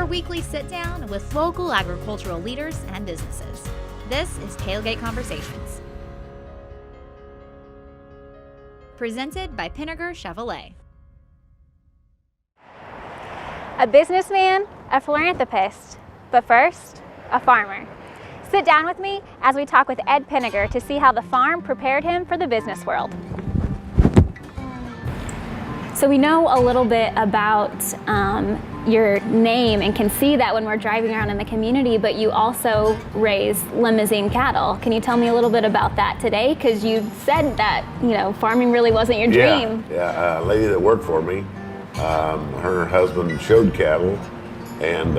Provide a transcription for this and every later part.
weekly sit-down with local agricultural leaders and businesses. This is Tailgate Conversations. Presented by Pinegar Chevrolet. A businessman, a philanthropist, but first, a farmer. Sit down with me as we talk with Ed Pinegar to see how the farm prepared him for the business world. So we know a little bit about your name and can see that when we're driving around in the community, but you also raise limousine cattle. Can you tell me a little bit about that today? Because you said that, farming really wasn't your dream. Yeah, a lady that worked for me, her husband showed cattle, and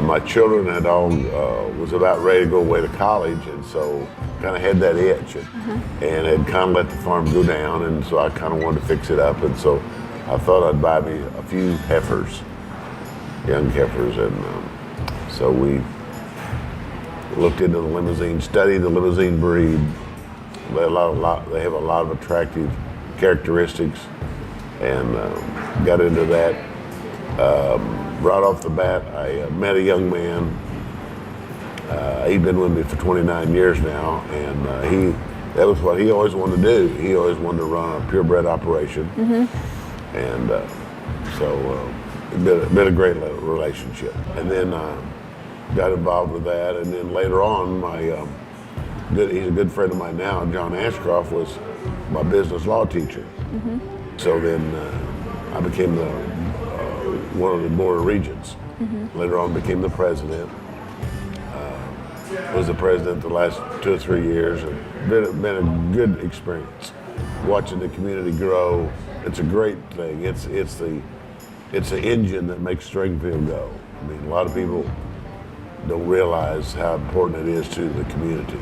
my children had all was about ready to go away to college, and so kind of had that itch, and had kind of let the farm go down, and so I kind of wanted to fix it up, and so I thought I'd buy me a few heifers, young heifers, and so we looked into the limousine, studied the limousine breed. They have a lot of attractive characteristics, and got into that. Right off the bat, I met a young man. He'd been with me for 29 years now, and that was what he always wanted to do. He always wanted to run a purebred operation, and so it's been a great relationship. And then got involved with that, and then later on, he's a good friend of mine now, John Ashcroft, was my business law teacher. So then I became one of the board of regents. Later on became the president. Was the president the last 2 or 3 years. Been a good experience. Watching the community grow, it's a great thing. It's the engine that makes Stringfield go. I mean, a lot of people don't realize how important it is to the community.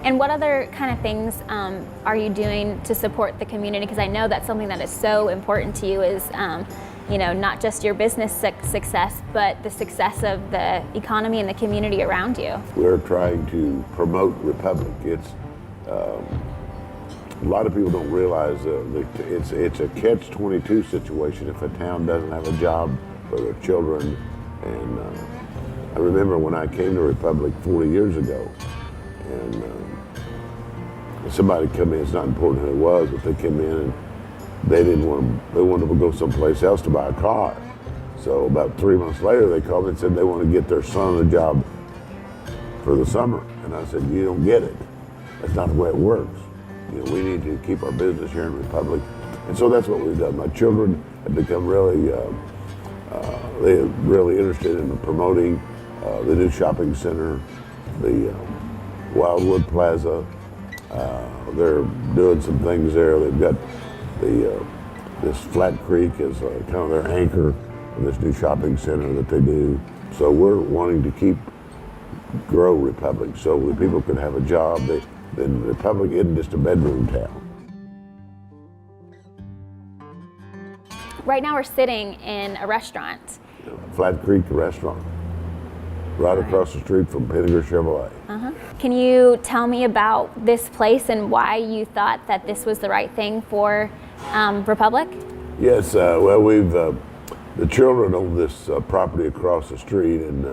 And what other kind of things are you doing to support the community? Because I know that's something that is so important to you is, not just your business success, but the success of the economy and the community around you. We're trying to promote Republic. It's a lot of people don't realize it's a catch-22 situation if a town doesn't have a job for their children. And I remember when I came to Republic 40 years ago, and somebody come in, it's not important who it was, but they came in and they wanted to go someplace else to buy a car. So about 3 months later, they called me and said they want to get their son a job for the summer. And I said, you don't get it. That's not the way it works. We need to keep our business here in Republic. And so that's what we've done. My children have become really interested in promoting the new shopping center, the Wildwood Plaza. They're doing some things there. They've got this Flat Creek is kind of their anchor in this new shopping center that they do. So we're wanting to grow Republic so that people can have a job. Then Republic isn't just a bedroom town. Right now we're sitting in a restaurant. Flat Creek Restaurant, right across the street from Pinegar Chevrolet. Can you tell me about this place and why you thought that this was the right thing for Republic? Yes, well, the children own this property across the street, and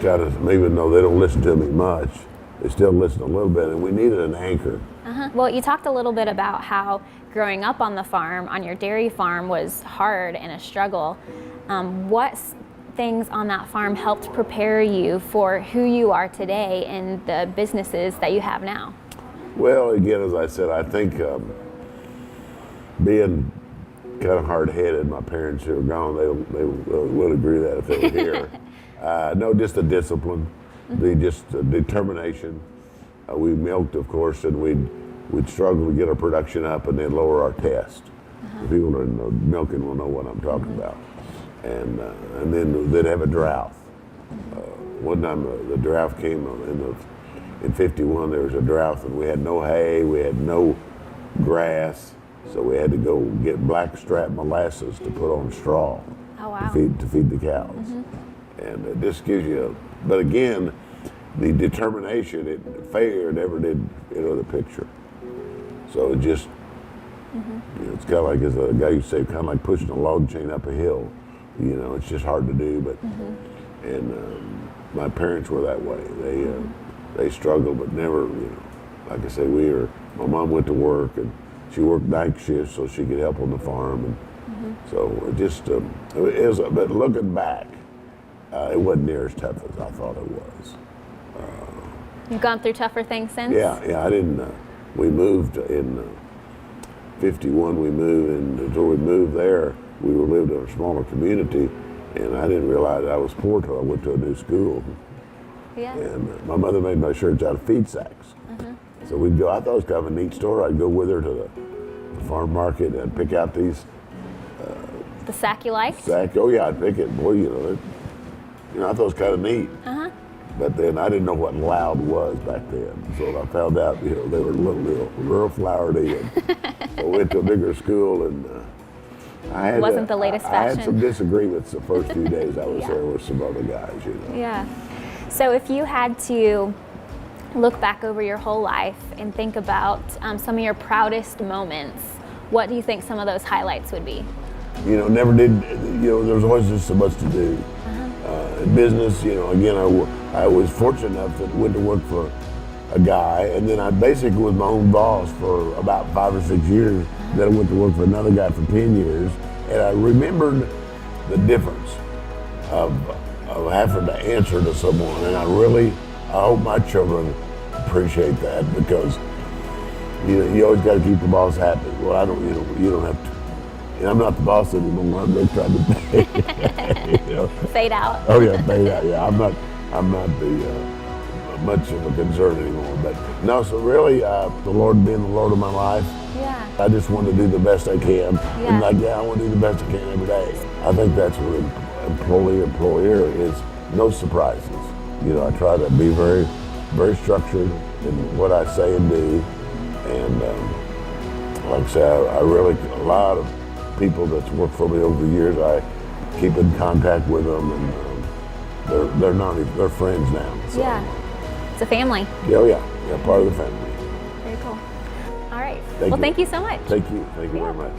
even though they don't listen to me much, they still listen a little bit, and we needed an anchor. Well, you talked a little bit about how growing up on the farm, on your dairy farm, was hard and a struggle. What things on that farm helped prepare you for who you are today and the businesses that you have now? Well, again, as I said, I think being kind of hard-headed, my parents who are gone, they would agree that if they were here. No, just the discipline, the determination. We milked, of course, and we'd struggle to get our production up, and then lower our test. The people that are milking will know what I'm talking about. And then they'd have a drought. One time the drought came in 51. There was a drought, and we had no hay, we had no grass, so we had to go get blackstrap molasses to put on straw. Oh, wow. to feed the cows. And it just gives you. But again, the determination, failure never did enter the picture. So it just, it's kind of like, as a guy used to say, kind of like pushing a log chain up a hill. You know, it's just hard to do. But and my parents were that way. They struggled, but never. You know, like I say, my mom went to work and she worked night shifts so she could help on the farm, and so it just it was. But looking back, it wasn't near as tough as I thought it was. You've gone through tougher things since? Yeah. I didn't. We moved in '51. We moved, and until we moved there, we lived in a smaller community, and I didn't realize I was poor till I went to a new school. Yeah. And my mother made my shirts out of feed sacks. So we'd go. I thought it was kind of a neat store. I'd go with her to the farm market and pick out these. The sack you liked? Oh yeah, I'd pick it. Boy, you know, I thought it was kind of neat. But then I didn't know what loud was back then. So I found out, they were real flowery. And I went to a bigger school, and It wasn't the latest I fashion. had some disagreements the first few days I was there with some other guys, Yeah. So if you had to look back over your whole life and think about some of your proudest moments, what do you think some of those highlights would be? Never did, there was always just so much to do. In business, again, I was fortunate enough that I went to work for a guy, and then I basically was my own boss for about 5 or 6 years. Then I went to work for another guy for 10 years, and I remembered the difference of having to answer to someone, and I hope my children appreciate that, because you always got to keep the boss happy. Well, I don't, you don't have to. I'm not the boss anymore. I'm just trying to Fade out. Oh yeah, fade out. Yeah, I'm not the much of a concern anymore. But no, so really, the Lord being the Lord of my life. Yeah. I just want to do the best I can, Yeah. and I want to do the best I can every day. I think that's what employer is. No surprises. I try to be very, very structured in what I say and do, and like I say, a lot of people that's worked for me over the years, I keep in contact with them, and they're friends now. So. Yeah. It's a family. Yeah, part of the family. Very cool. All right. Thank you. Thank you so much. Thank you very much.